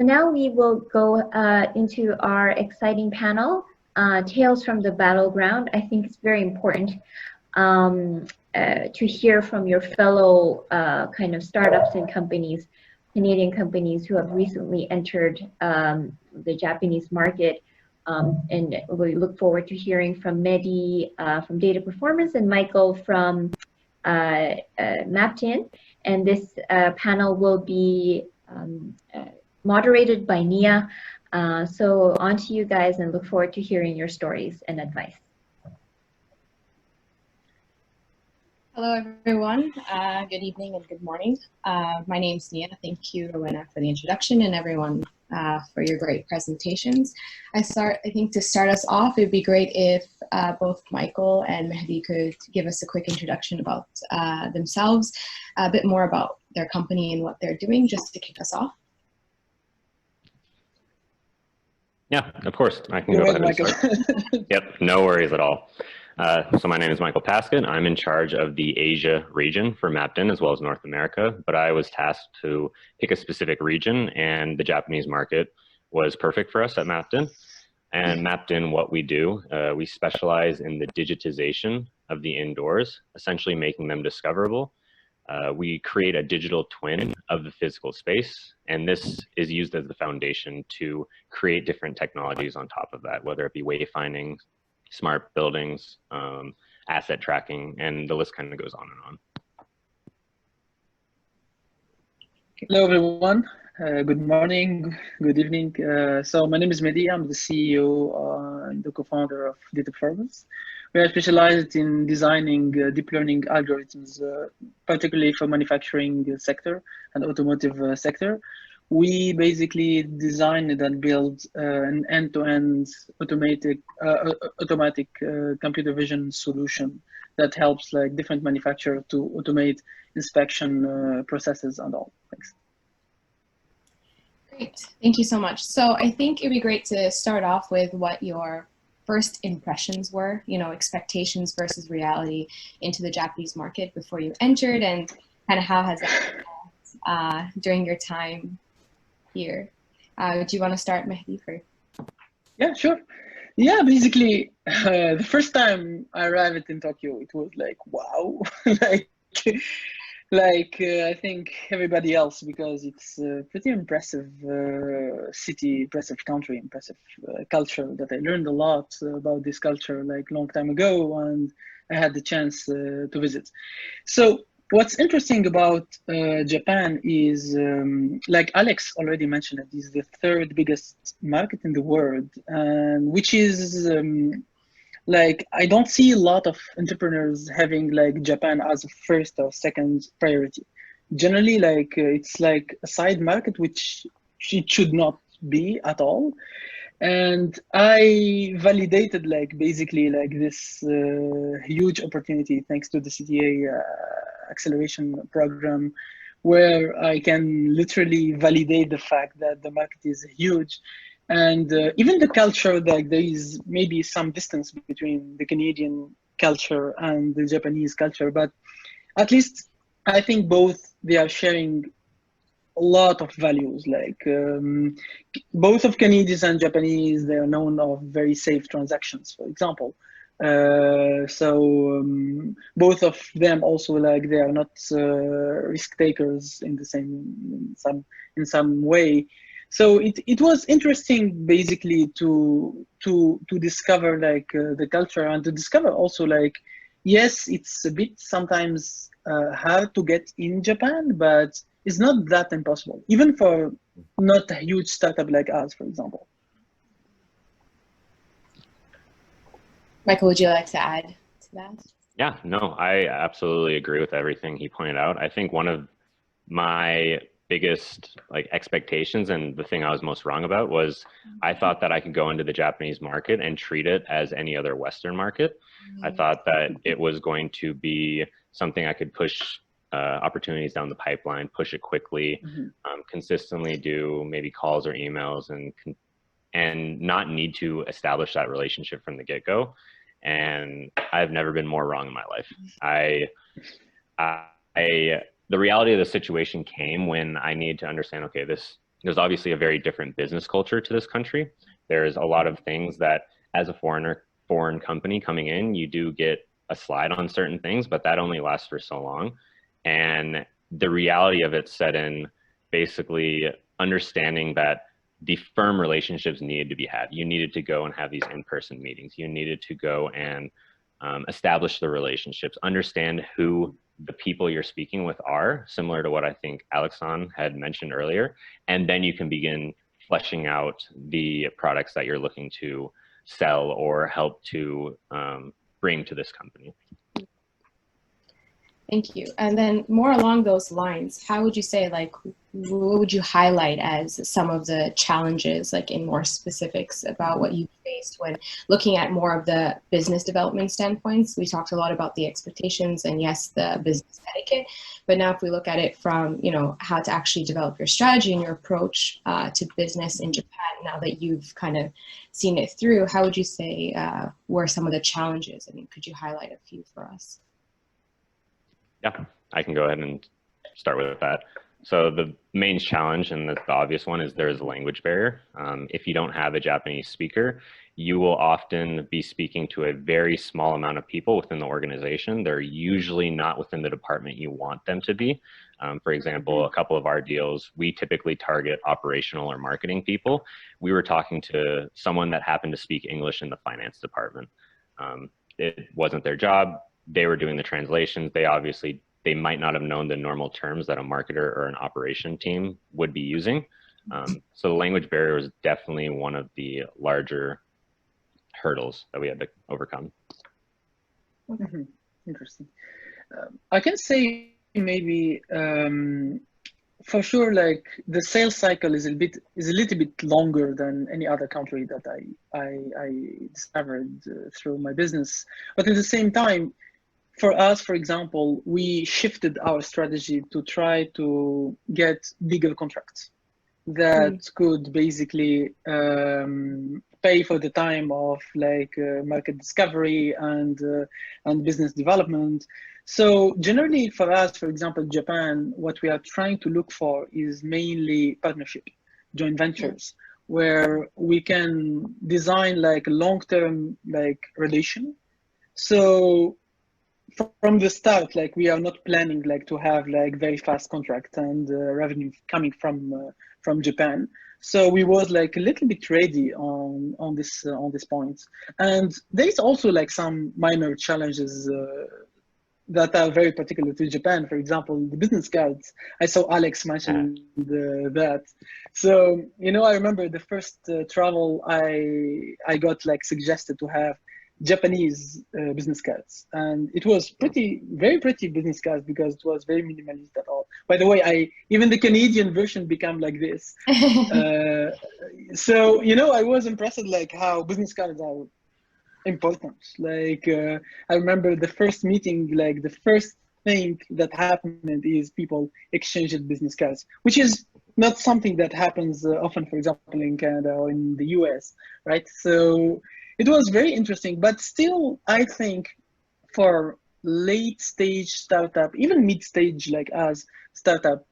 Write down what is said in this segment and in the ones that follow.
So now we will go into our exciting panel, Tales from the Battleground. I think it's very important to hear from your fellow kind of startups and companies, Canadian companies who have recently entered the Japanese market. And we look forward to hearing from Mehdi from Data Performance and Michael from Mapped-In. And this panel will be moderated by Nia. So on to you guys, and look forward to hearing your stories and advice. Hello, everyone. Good evening and good morning. My name's Nia. Thank you, Rowena, for the introduction, and everyone for your great presentations. I think to start us off, it'd be great if both Michael and Mehdi could give us a quick introduction about themselves, a bit more about their company and what they're doing, just to kick us off. Yeah, of course. I can go ahead and start. Yep, no worries at all. So my name is Michael Paskin. I'm in charge of the Asia region for Mapped-In as well as North America, but I was tasked to pick a specific region, and the Japanese market was perfect for us at Mapped-In. And Mapped-In, what we do, we specialize in the digitization of the indoors, essentially making them discoverable. We create a digital twin of the physical space, and this is used as the foundation to create different technologies on top of that, whether it be wayfinding, smart buildings, asset tracking, and the list kind of goes on and on. Hello, everyone. Good morning, good evening. So my name is Mehdi. I'm the CEO and the co-founder of Data Performance. We are specialized in designing deep learning algorithms, particularly for manufacturing sector and automotive sector. We basically designed and built an end-to-end automatic computer vision solution that helps like different manufacturers to automate inspection processes and all. Thanks. Great, thank you so much. So I think it'd be great to start off with what your first impressions were, expectations versus reality into the Japanese market before you entered, and kind of how has that evolved during your time here. Do you want to start, Mehdi, first? Yeah, sure. Yeah, basically, the first time I arrived in Tokyo, it was like, wow, I think everybody else, because it's a pretty impressive city, impressive country, impressive culture that I learned a lot about this culture like long time ago, and I had the chance to visit. So what's interesting about Japan is, like Alex already mentioned, it is the third biggest market in the world, and which is like, I don't see a lot of entrepreneurs having like Japan as a first or second priority. Generally, like it's like a side market, which it should not be at all. And I validated like basically like this huge opportunity thanks to the CTA acceleration program, where I can literally validate the fact that the market is huge. And even the culture, like there is maybe some distance between the Canadian culture and the Japanese culture, but at least I think both, they are sharing a lot of values. Like both of Canadians and Japanese, they are known of very safe transactions, for example. Both of them also, like, they are not risk takers in the same, in some way. So it was interesting basically to discover like the culture, and to discover also like, yes, it's a bit sometimes hard to get in Japan, but it's not that impossible, even for not a huge startup like us, for example. Michael, would you like to add to that? Yeah, no, I absolutely agree with everything he pointed out. I think one of my biggest like expectations, and the thing I was most wrong about, was I thought that I could go into the Japanese market and treat it as any other Western market. I thought that it was going to be something I could push opportunities down the pipeline, push it quickly, consistently do maybe calls or emails, and not need to establish that relationship from the get-go. And I've never been more wrong in my life. The reality of the situation came when I needed to understand, okay, this there's obviously a very different business culture to this country. There's a lot of things that as a foreign company coming in, you do get a slide on certain things, but that only lasts for so long. And the reality of it set in basically understanding that the firm relationships needed to be had. You needed to go and have these in-person meetings. You needed to go and establish the relationships, understand who the people you're speaking with are, similar to what I think Alexandre had mentioned earlier. And then you can begin fleshing out the products that you're looking to sell or help to bring to this company. Thank you. And then more along those lines, how would you say, like, what would you highlight as some of the challenges, like in more specifics about what you faced when looking at more of the business development standpoints? We talked a lot about the expectations and yes, the business etiquette, but now if we look at it from, you know, how to actually develop your strategy and your approach to business in Japan, now that you've kind of seen it through, how would you say were some of the challenges? I mean, could you highlight a few for us? Yeah, I can go ahead and start with that. So the main challenge, and the obvious one, is there is a language barrier. If you don't have a Japanese speaker, you will often be speaking to a very small amount of people within the organization. They're usually not within the department you want them to be. For example, a couple of our deals, we typically target operational or marketing people. We were talking to someone that happened to speak English in the finance department. It wasn't their job. They were doing the translations. They might not have known the normal terms that a marketer or an operation team would be using. So the language barrier was definitely one of the larger hurdles that we had to overcome. Mm-hmm. Interesting. I can say maybe for sure, like the sales cycle is a little bit longer than any other country that I discovered through my business. But at the same time, for us, for example, we shifted our strategy to try to get bigger contracts that could basically pay for the time of like market discovery and business development. So generally for us, for example, Japan, what we are trying to look for is mainly partnership, joint ventures, where we can design like a long-term like relation. So from the start, like we are not planning like to have like very fast contract and revenue coming from Japan. So we was like a little bit ready on this point. And there is also like some minor challenges that are very particular to Japan. For example, the business cards. I saw Alex mention that. So, you know, I remember the first travel I got like suggested to have Japanese business cards, and it was very pretty business cards because it was very minimalist at all. By the way, even the Canadian version became like this. So, you know, I was impressed like how business cards are important. Like I remember the first meeting, like the first thing that happened is people exchanged business cards, which is not something that happens often, for example, in Canada or in the US, right? So it was very interesting, but still, I think for late stage startup, even mid stage like us startup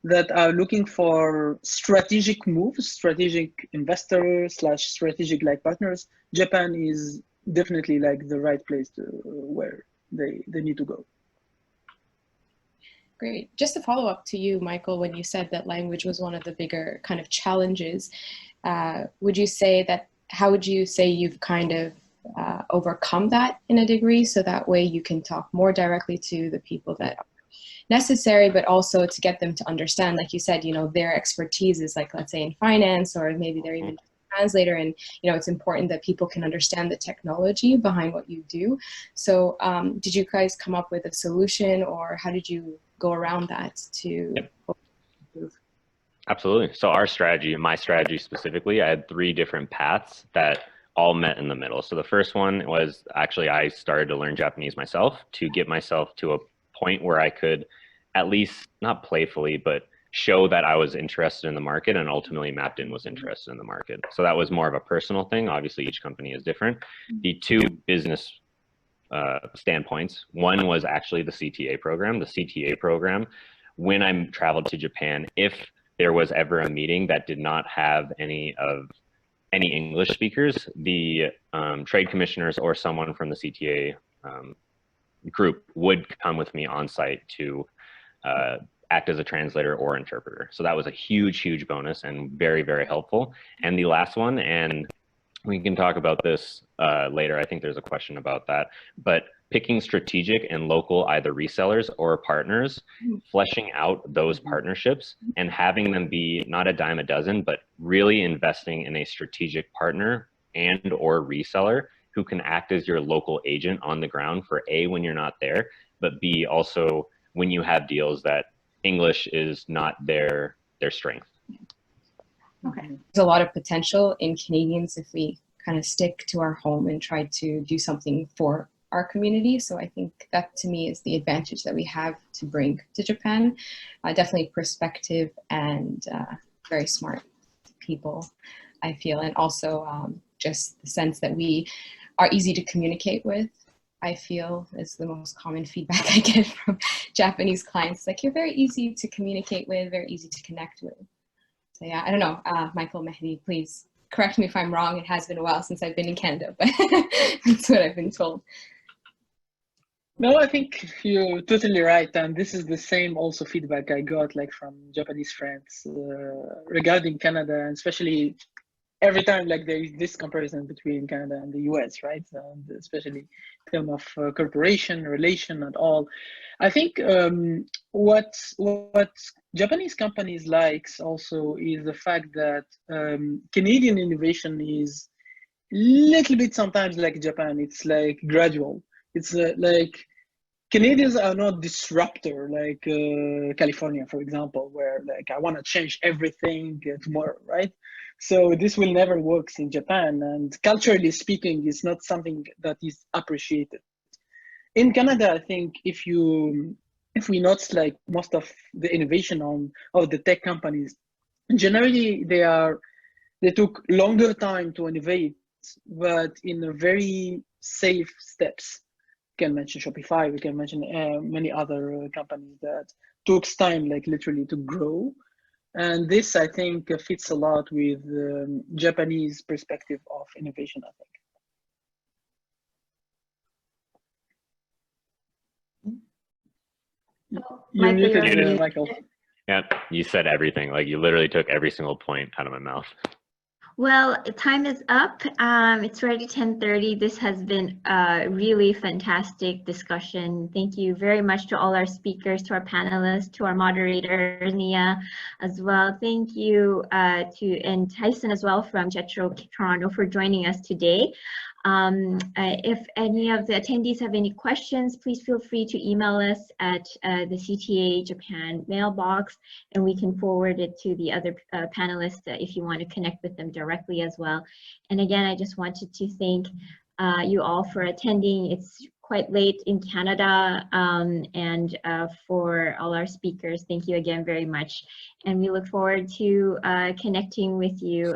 that are looking for strategic moves, strategic investors / strategic like partners, Japan is definitely like the right place to where they need to go. Great. Just to follow up to you, Michael, when you said that language was one of the bigger kind of challenges, would you say that, how would you say you've kind of overcome that in a degree, so that way you can talk more directly to the people that are necessary, but also to get them to understand, like you said, you know, their expertise is like, let's say in finance, or maybe they're even a translator, and, you know, it's important that people can understand the technology behind what you do. So did you guys come up with a solution, or how did you go around that to improve? Absolutely. So our strategy, my strategy specifically, I had 3 different paths that all met in the middle. So the first one was actually I started to learn Japanese myself to get myself to a point where I could at least not playfully, but show that I was interested in the market, and ultimately Mapton was interested in the market. So that was more of a personal thing. Obviously, each company is different. The 2 business standpoints, one was actually the CTA program. The CTA program, when I traveled to Japan, if there was ever a meeting that did not have any English speakers, the trade commissioners or someone from the CTA group would come with me on site to act as a translator or interpreter. So that was a huge, huge bonus and very, very helpful. And the last one, and we can talk about this later, I think there's a question about that, but picking strategic and local either resellers or partners, fleshing out those partnerships and having them be not a dime a dozen, but really investing in a strategic partner and or reseller who can act as your local agent on the ground for A, when you're not there, but B, also when you have deals that English is not their strength. Okay. There's a lot of potential in Canadians if we kind of stick to our home and try to do something for our community. So I think that to me is the advantage that we have to bring to Japan. Definitely perspective and very smart people, I feel. And also just the sense that we are easy to communicate with, I feel is the most common feedback I get from Japanese clients. Like, you're very easy to communicate with, very easy to connect with. So yeah, I don't know, Michael, Mehdi, please correct me if I'm wrong. It has been a while since I've been in Canada, but that's what I've been told. No, I think you're totally right. And this is the same also feedback I got like from Japanese friends regarding Canada, and especially every time like there is this comparison between Canada and the US, right? And especially in terms of corporation, relation and all. I think what Japanese companies likes also is the fact that Canadian innovation is little bit sometimes like Japan. It's like gradual. It's like Canadians are not disruptor like California, for example, where like I want to change everything tomorrow, right? So this will never work in Japan, and culturally speaking, it's not something that is appreciated. In Canada, I think if we notice like most of the innovation of the tech companies, generally they took longer time to innovate, but in a very safe steps. We can mention Shopify, we can mention many other companies that took time, like literally to grow. And this, I think, fits a lot with Japanese perspective of innovation, I think. You're muted, Michael. Yeah, you said everything. Like, you literally took every single point out of my mouth. Well, time is up. It's already 10:30. This has been a really fantastic discussion. Thank you very much to all our speakers, to our panelists, to our moderator, Nia, as well. Thank you and Tyson as well from Jetro Toronto for joining us today. If any of the attendees have any questions, please feel free to email us at the CTA Japan mailbox, and we can forward it to the other panelists if you want to connect with them directly as well. And again, I just wanted to thank you all for attending. It's quite late in Canada, and for all our speakers, thank you again very much. And we look forward to connecting with you